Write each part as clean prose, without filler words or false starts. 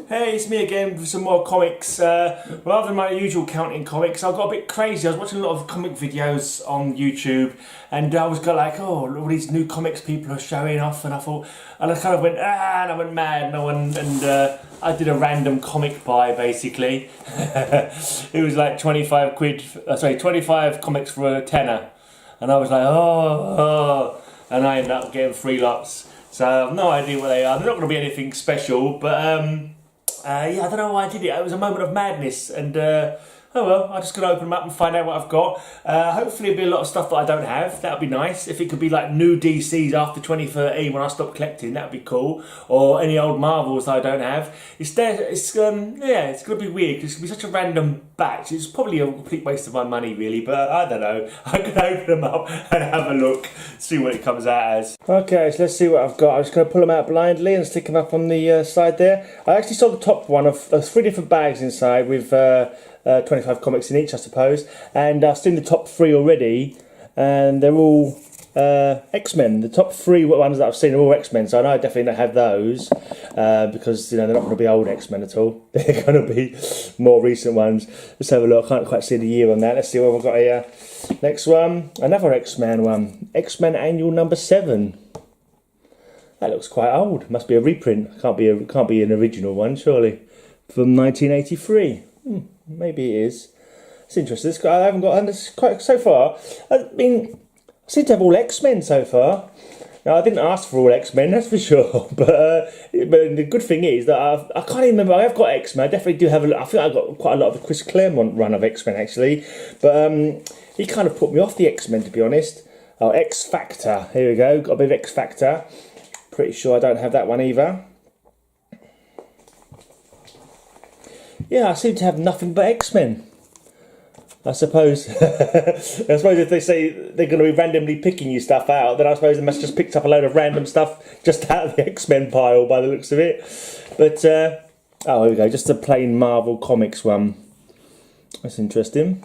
Hey, it's me again with some more comics. Rather than my usual counting comics, I got a bit crazy. I was watching a lot of comic videos on YouTube, and I was got like, oh, all these new comics people are showing off, and I thought, and I kind of went, and I went mad, and I did a random comic buy basically. It was like 25 quid, 25 comics for a tenner, and I was like, oh, and I ended up getting 3 lots. So I have no idea what they are. They're not going to be anything special, but yeah, I don't know why I did it. It was a moment of madness, and oh well, I'm just going to open them up and find out what I've got. Hopefully it'll be a lot of stuff that I don't have. That would be nice. If it could be like new DCs after 2013 when I stopped collecting, that would be cool. Or any old Marvels that I don't have. It's there. Yeah, it's going to be weird because it's going to be such a random batch. It's probably a complete waste of my money, really. But I don't know. I'm going to open them up and have a look, see what it comes out as. Okay, so let's see what I've got. I'm just going to pull them out blindly and stick them up on the side there. I actually saw the top one of 3 different bags inside with 25 comics in each, I suppose. And I've seen the top 3 already, and they're all X-Men. The top 3 ones that I've seen are all X-Men, so I know I definitely don't have those because they're not going to be old X-Men at all. They're going to be more recent ones. Let's have a look. I can't quite see the year on that. Let's see what we've got here. Next one, another X-Men one. X-Men Annual number 7. That looks quite old. Must be a reprint. Can't be an original one, surely. From 1983. Maybe it is. It's interesting. I haven't got. And it's quite so far. I mean, I seem to have all X-Men so far. Now I didn't ask for all X-Men, that's for sure. But the good thing is that I can't even remember. I have got X-Men. I definitely do have a. I think I got quite a lot of the Chris Claremont run of X-Men actually. But he kind of put me off the X-Men, to be honest. Oh, X Factor. Here we go. Got a bit of X Factor. Pretty sure I don't have that one either. Yeah, I seem to have nothing but X-Men. I suppose. I suppose if they say they're going to be randomly picking you stuff out, then I suppose they must have just picked up a load of random stuff just out of the X-Men pile by the looks of it. But, oh, here we go. Just a plain Marvel Comics one. That's interesting.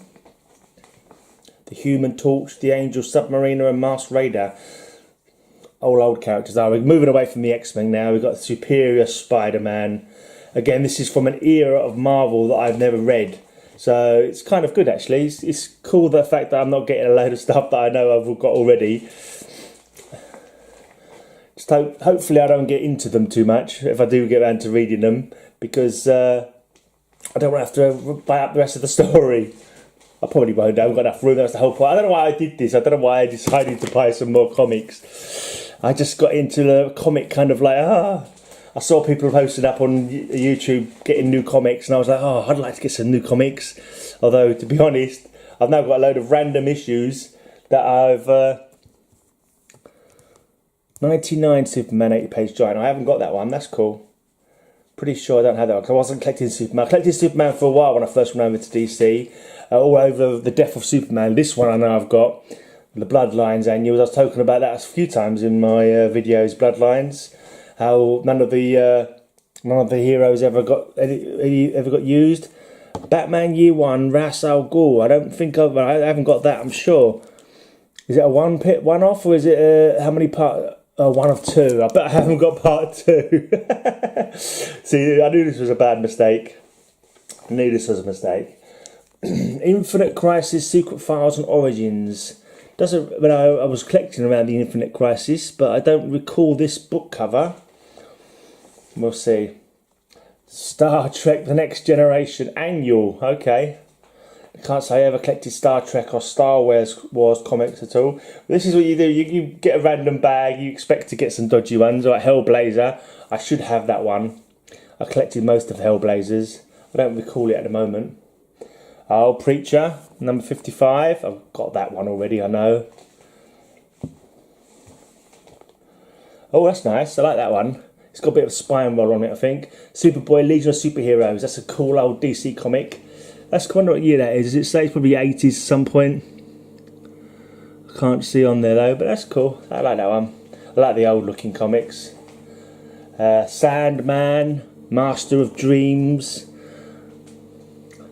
The Human Torch, the Angel Submariner, and Masked Raider. All old characters. We're moving away from the X-Men now. We've got Superior Spider-Man. Again, this is from an era of Marvel that I've never read. So it's kind of good, actually. It's cool, the fact that I'm not getting a load of stuff that I know I've got already. Just hopefully I don't get into them too much if I do get around to reading them, because I don't want to have to buy up the rest of the story. I probably won't. I haven't got enough room. That's the whole point. I don't know why I did this. I don't know why I decided to buy some more comics. I just got into the comic kind of like, I saw people posting up on YouTube getting new comics, and I was like, oh, I'd like to get some new comics. Although, to be honest, I've now got a load of random issues that I've... 99 Superman 80-page giant. I haven't got that one. That's cool. Pretty sure I don't have that one, because I wasn't collecting Superman. I collected Superman for a while when I first went over to DC. All over the death of Superman. This one I know I've got. The Bloodlines annuals. I was talking about that a few times in my videos, Bloodlines. How none of the heroes ever got used. Batman Year One, Ra's al Ghul. I haven't got that. I'm sure. Is it a one off, or is it how many part? 1 of 2. I bet I haven't got part 2. See, I knew this was a bad mistake. Infinite Crisis, Secret Files, and Origins. When I was collecting around the Infinite Crisis, but I don't recall this book cover. We'll see. Star Trek: The Next Generation annual. Okay. I can't say I ever collected Star Trek or Star Wars comics at all. This is what you do. You get a random bag. You expect to get some dodgy ones. Like Hellblazer. I should have that one. I collected most of Hellblazers. I don't recall it at the moment. Oh, Preacher, number 55. I've got that one already, I know. Oh, that's nice. I like that one. It's got a bit of a spine roll on it, I think. Superboy, Legion of Superheroes. That's a cool old DC comic. That's quite what year that is. Does it say it's probably 80s at some point? I can't see on there though, but that's cool. I like that one. I like the old looking comics. Sandman, Master of Dreams.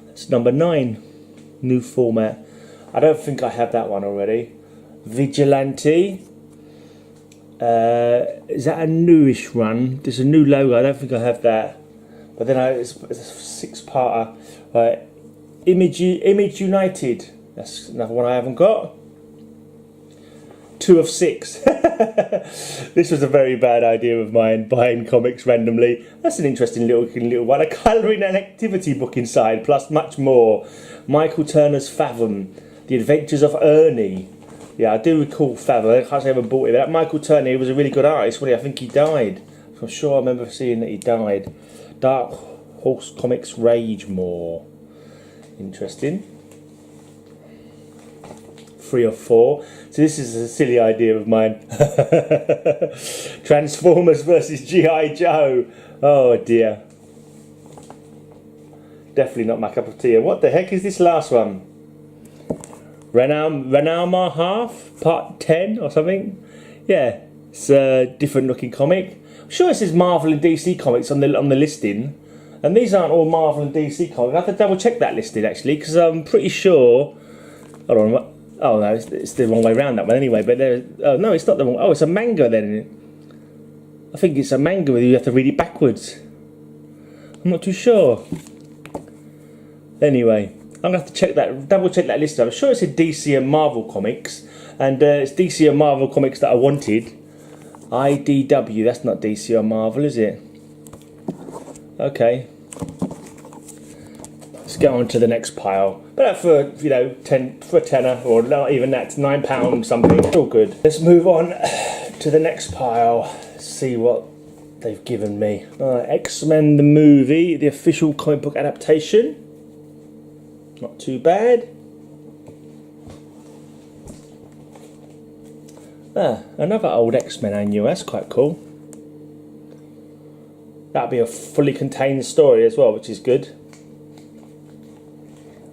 That's number 9. New format. I don't think I have that one already. Vigilante. Is that a newish run? There's a new logo. I don't think I have that. But then it's a 6-parter. Image United. That's another one I haven't got. 2 of 6. This was a very bad idea of mine, buying comics randomly. That's an interesting little one. A colouring and activity book inside, plus much more. Michael Turner's Fathom. The Adventures of Ernie. Yeah, I do recall Fathom. I can't say I ever bought it. But that Michael Turner, he was a really good artist. I think he died. I'm sure I remember seeing that he died. Dark Horse Comics Rage More. Interesting. 3 or 4. So this is a silly idea of mine. Transformers versus G.I. Joe. Oh dear. Definitely not my cup of tea. And what the heck is this last one? Renalma Half, part 10 or something? Yeah, it's a different looking comic. I'm sure it says Marvel and DC comics on the listing. And these aren't all Marvel and DC comics. I have to double check that listing actually, because I'm pretty sure... Hold on, oh no, it's the wrong way around that one anyway. But oh no, it's not the wrong. Oh, it's a manga then. I think it's a manga where you have to read it backwards. I'm not too sure. Anyway, I'm gonna have to check that, double check that list. I'm sure it's a DC and Marvel comics, and it's DC and Marvel comics that I wanted. IDW. That's not DC or Marvel, is it? Okay. Let's go on to the next pile. But for, you know, for a tenner, or not even that, £9 something. It's all good. Let's move on to the next pile. See what they've given me. X-Men the movie, the official comic book adaptation. Not too bad. Another old X-Men annual. That's quite cool. That'll be a fully contained story as well, which is good.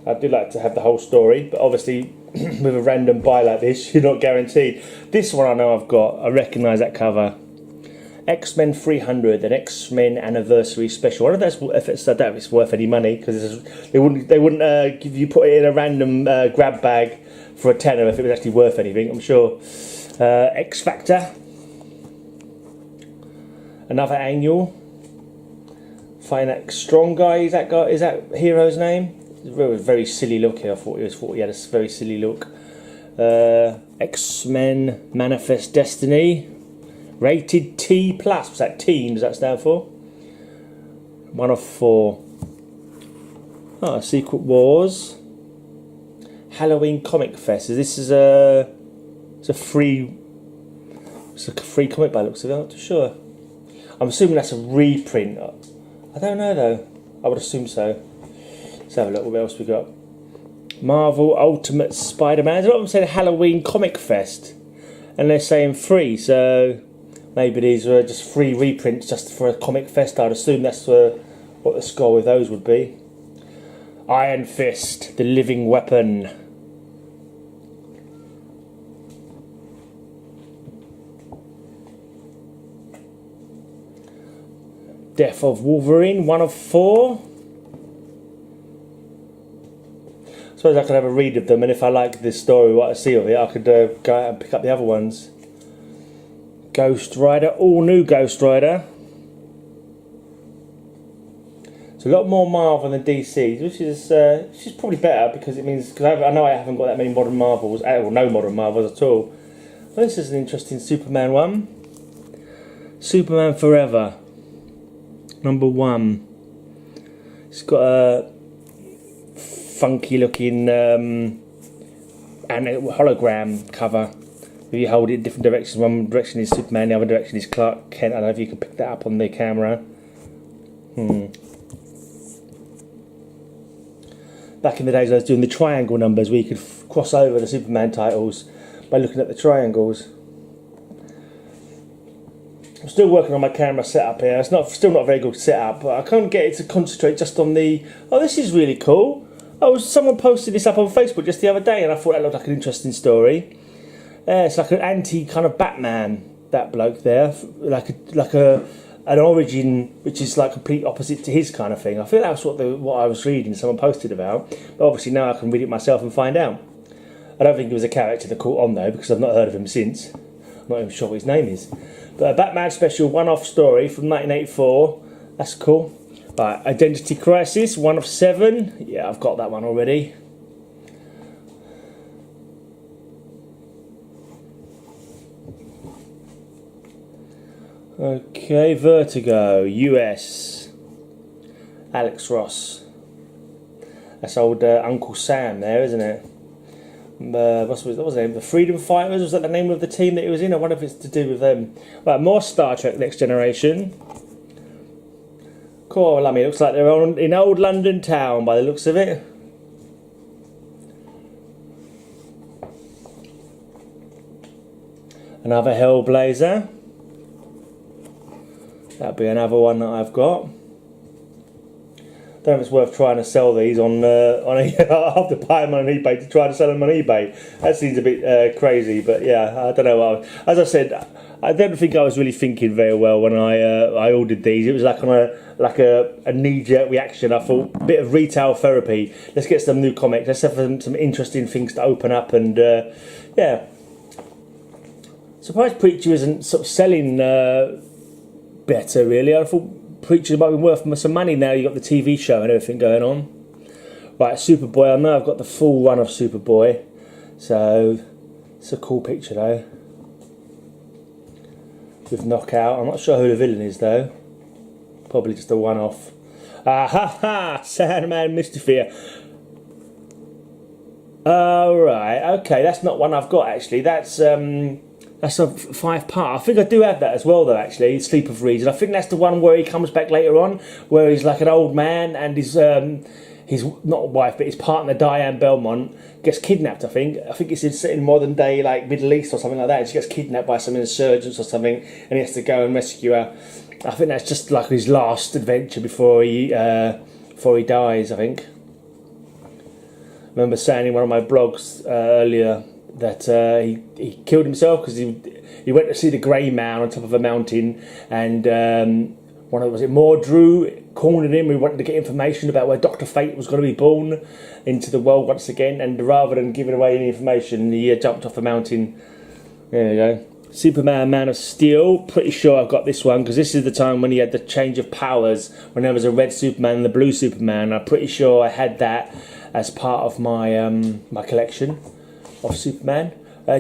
I do like to have the whole story, but obviously with a random buy like this, you're not guaranteed. This one I know I've got. I recognise that cover. X-Men 300, an X-Men anniversary special. I don't know if it's worth any money, because they wouldn't give you, put it in a random grab bag for a tenner if it was actually worth anything, I'm sure. X Factor, another annual. Find that Strong guy. Is that hero's name? Very silly look here. I thought he had a very silly look. X-Men Manifest Destiny, rated T+. What's that? Teen, does that stand for? 1 of 4. Oh, Secret Wars, Halloween Comic Fest. This is it's a free comic by the looks of it. I'm not too sure. I'm assuming that's a reprint. I don't know though. I would assume so. Let's have a look. What else we got? Marvel Ultimate Spider-Man. A lot of them said Halloween Comic Fest, and they're saying free. So maybe these are just free reprints just for a comic fest. I'd assume that's what the score with those would be. Iron Fist, the living weapon. Death of Wolverine, 1 of 4. I suppose I could have a read of them, and if I like this story, what I see of it, I could go out and pick up the other ones. Ghost Rider, all new Ghost Rider. It's a lot more Marvel than DC, which is probably better, because it means, because I know I haven't got that many modern Marvels, or no modern Marvels at all. Well, this is an interesting Superman one. Superman Forever, number 1. It's got a funky looking and a hologram cover. If you hold it in different directions, one direction is Superman, the other direction is Clark Kent. I don't know if you can pick that up on the camera. Back in the days I was doing the triangle numbers, where you could cross over the Superman titles by looking at the triangles. I'm still working on my camera setup here. It's still not a very good setup, but I can't get it to concentrate just on the... Oh, this is really cool. Someone posted this up on Facebook just the other day, and I thought that looked like an interesting story. It's like an anti kind of Batman, that bloke there, like an origin which is like complete opposite to his kind of thing. I feel that's what I was reading, someone posted about. But obviously now I can read it myself and find out. I don't think it was a character that caught on though, because I've not heard of him since. I'm not even sure what his name is. But a Batman special one-off story from 1984. That's cool. Right, Identity Crisis, 1 of 7. Yeah, I've got that one already. Okay, Vertigo, US. Alex Ross. That's old Uncle Sam there, isn't it? What was the name? The Freedom Fighters? Was that the name of the team that he was in? I wonder if it's to do with them. Right, more Star Trek Next Generation. Cool, I mean, it looks like they're in old London town by the looks of it. Another Hellblazer. That'll be another one that I've got. Don't know if it's worth trying to sell these on I have to buy them on eBay to try to sell them on eBay. That seems a bit crazy, but yeah, I don't know. As I said, I don't think I was really thinking very well when I ordered these. It was like on a knee-jerk reaction. I thought, a bit of retail therapy. Let's get some new comics. Let's have some interesting things to open up, and yeah. Surprised Preacher isn't sort of selling better, really. I thought Preacher might be worth some money now. You've got the TV show and everything going on. Right, Superboy. I know I've got the full run of Superboy, so it's a cool picture though. With Knockout. I'm not sure who the villain is though. Probably just a one-off. Ah ha ha! Sandman Mystifier. Oh right, okay. That's not one I've got actually. That's a 5-part. I think I do have that as well though actually, Sleep of Reason. I think that's the one where he comes back later on, where he's like an old man and his not wife but his partner Diane Belmont gets kidnapped. I think it's in modern day like Middle East or something like that. She gets kidnapped by some insurgents or something and he has to go and rescue her. I think that's just like his last adventure before he dies, I think. I remember saying in one of my blogs earlier that he killed himself because he went to see the Grey Man on top of a mountain, and was it Mordru cornered him. He wanted to get information about where Dr. Fate was going to be born into the world once again, and rather than giving away any information, he jumped off the mountain. There you go. Superman, Man of Steel. Pretty sure I've got this one because this is the time when he had the change of powers, when there was a red Superman and the blue Superman. I'm pretty sure I had that as part of my my collection of Superman.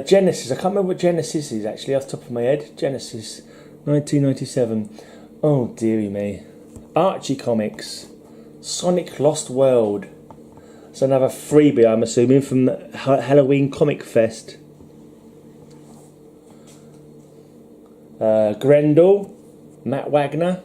Genesis. I can't remember what Genesis is actually off the top of my head. Genesis, 1997. Oh dearie me. Archie Comics. Sonic Lost World. It's another freebie, I'm assuming, from the Halloween Comic Fest. Grendel, Matt Wagner.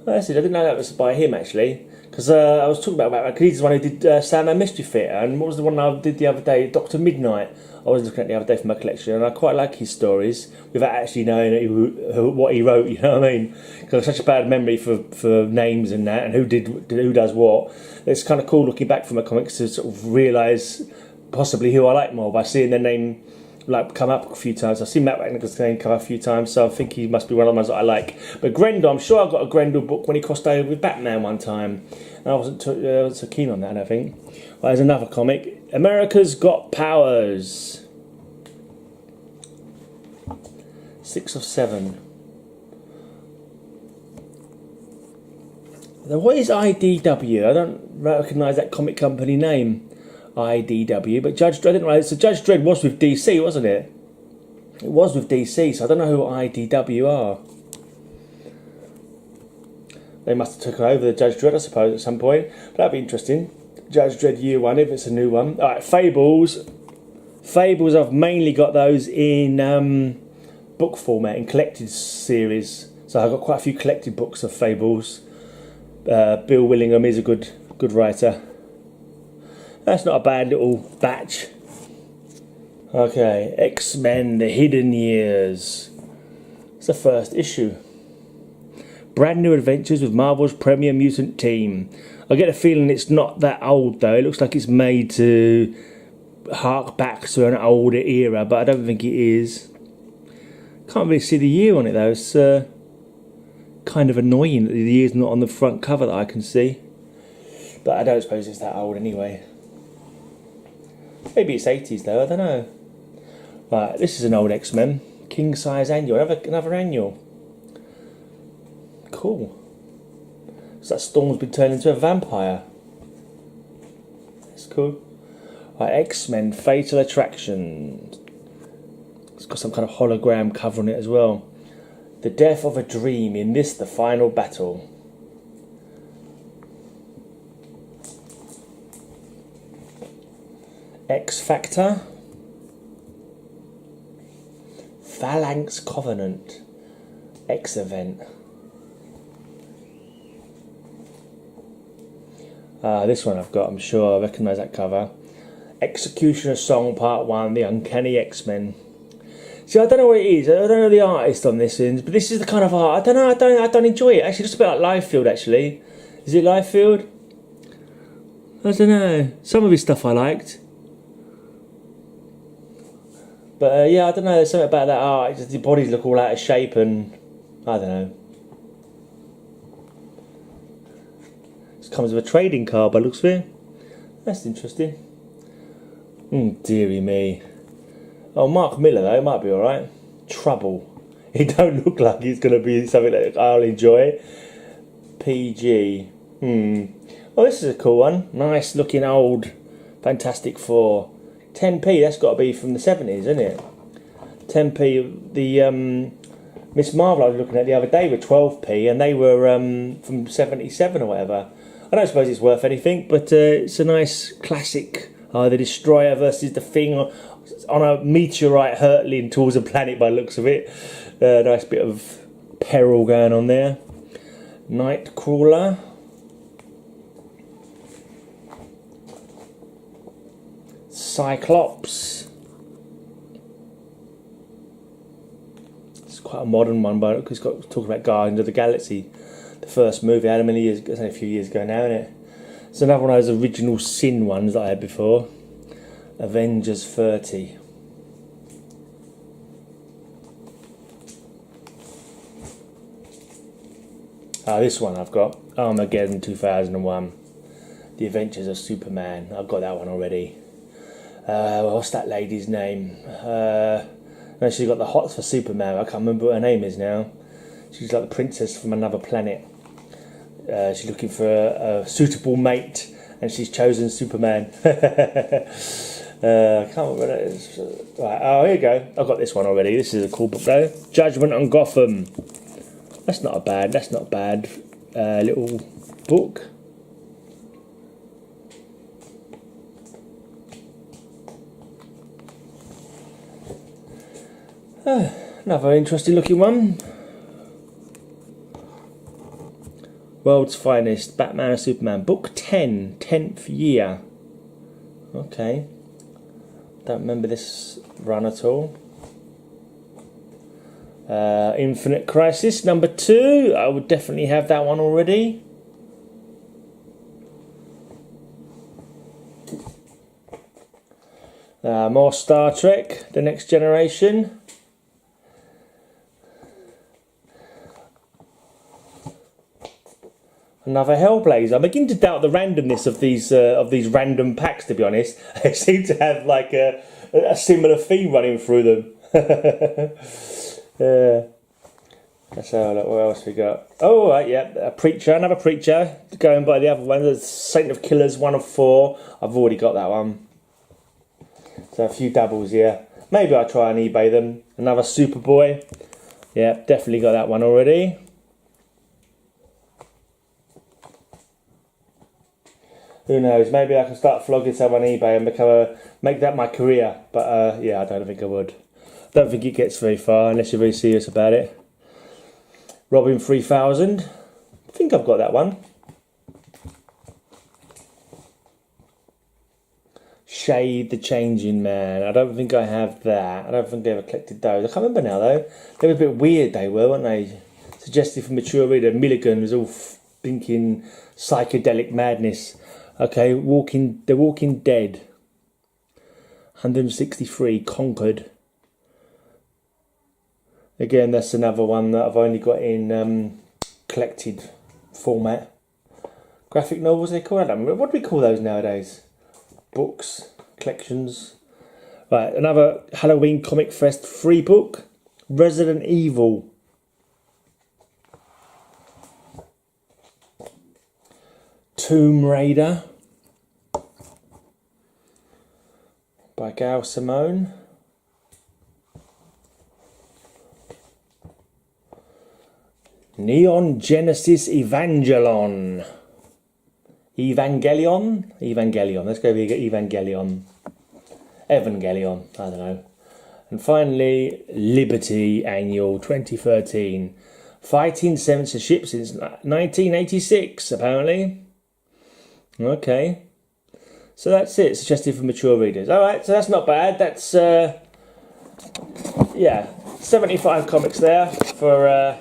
I didn't know that was by him actually, because I was talking about Matt. He's the one who did Sandman Mystery Theatre, and what was the one I did the other day? Dr. Midnight. I was looking at the other day for my collection, and I quite like his stories without actually knowing what he wrote. You know what I mean? Because I have such a bad memory for names and that, and who does what. It's kind of cool looking back from my comics to sort of realise possibly who I like more by seeing their name like come up a few times. I've seen Matt Wagner's name come up a few times, so I think he must be one of the ones that I like. But Grendel, I'm sure I got a Grendel book when he crossed over with Batman one time, and I wasn't so keen on that, I think. Well, there's another comic, America's Got Powers. 6 of 7. Now, what is IDW? I don't recognise that comic company name. IDW, but Judge Dredd, I didn't realise. So Judge Dredd was with DC, wasn't it? It was with DC, so I don't know who IDW are. They must have took over the Judge Dredd, I suppose, at some point. But that'd be interesting. Judge Dredd Year 1, if it's a new one. Alright, Fables. Fables, I've mainly got those in book format, in collected series. So I've got quite a few collected books of Fables. Bill Willingham is a good writer. That's not a bad little batch. Okay, X-Men, The Hidden Years. It's the first issue. Brand new adventures with Marvel's premier mutant team. I get a feeling it's not that old though. It looks like it's made to hark back to an older era, but I don't think it is. Can't really see the year on it though. It's kind of annoying that the year's not on the front cover that I can see. But I don't suppose it's that old anyway. Maybe it's 80s though, I don't know. Right, this is an old X-Men. King size annual, another annual. Cool. So that Storm's been turned into a vampire. That's cool. Right, X-Men Fatal Attraction. It's got some kind of hologram covering it as well. The death of a dream, in this the final battle. X Factor. Phalanx Covenant. X Event. This one I've got, I'm sure I recognise that cover. Executioner Song Part 1, The Uncanny X-Men. See, I don't know what it is. I don't know the artist on this, but this is the kind of art. I don't know. I don't enjoy it. Actually, just a bit like Liefeld. Actually, is it Liefeld? I don't know. Some of his stuff I liked, but yeah, I don't know. There's something about that art. Just the bodies look all out of shape, and I don't know. This comes with a trading card by the looks of it. That's interesting. Dearie me. Oh, Mark Miller though, might be alright. Trouble. He don't look like he's going to be something that I'll enjoy. PG. Oh, this is a cool one. Nice looking old Fantastic Four. 10p, that's got to be from the 70s, isn't it? 10p, the Miss Marvel I was looking at the other day were 12p and they were from 77 or whatever. I don't suppose it's worth anything, but it's a nice classic. The Destroyer versus the Thing on a meteorite hurtling towards a planet by the looks of it. Nice bit of peril going on there. Nightcrawler. Cyclops. It's quite a modern one, but it's got talking about Guardians of the Galaxy. The first movie, how many years? It's only a few years ago now, isn't it? It's another one of those original Sin ones that I had before. Avengers 30. This one I've got. Armageddon 2001. The Adventures of Superman. I've got that one already. What's that lady's name? No, she's got the hots for Superman. I can't remember what her name is now. She's like the princess from another planet. She's looking for a suitable mate, and she's chosen Superman. I can't remember what it is. Right, here you go. I've got this one already. This is a cool book though. Judgment on Gotham. That's not a bad little book. Another interesting looking one. World's Finest, Batman and Superman, Book 10, 10th year. Okay. Don't remember this run at all. Infinite Crisis, number 2. I would definitely have that one already. More Star Trek, The Next Generation. Another Hellblazer. I'm beginning to doubt the randomness of these random packs, to be honest. They seem to have like a similar theme running through them. Let's have a look. What else we got? Oh, right, yeah, a Preacher, another Preacher. Going by the other one, the Saint of Killers, 1 of 4. I've already got that one. So a few doubles, yeah. Maybe I'll try and eBay them. Another Superboy. Yeah, definitely got that one already. Who knows? Maybe I can start flogging some on eBay and make that my career. But yeah, I don't think I would. Don't think it gets very far unless you're very serious about it. Robin 3000. I think I've got that one. Shade the Changing Man. I don't think I have that. I don't think I ever collected those. I can't remember now though. They were a bit weird, they were, weren't they? Suggested for mature reader. Milligan was all thinking psychedelic madness. Okay, The Walking Dead. 163, Conquered. Again, that's another one that I've only got in collected format. Graphic novels, they call it. I don't remember. What do we call those nowadays? Books, collections. Right, another Halloween Comic Fest free book. Resident Evil. Tomb Raider by Gail Simone. Neon Genesis Evangelion. Evangelion. Let's go with Evangelion. Evangelion. I don't know. And finally, Liberty Annual 2013. Fighting censorship since 1986, apparently. Okay. So that's it. Suggested for mature readers. Alright, so that's not bad. That's, yeah, 75 comics there for, I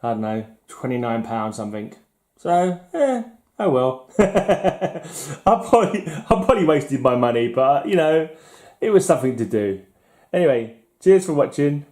don't know, £29 something. So, oh well. I probably wasted my money, but, you know, it was something to do. Anyway, cheers for watching.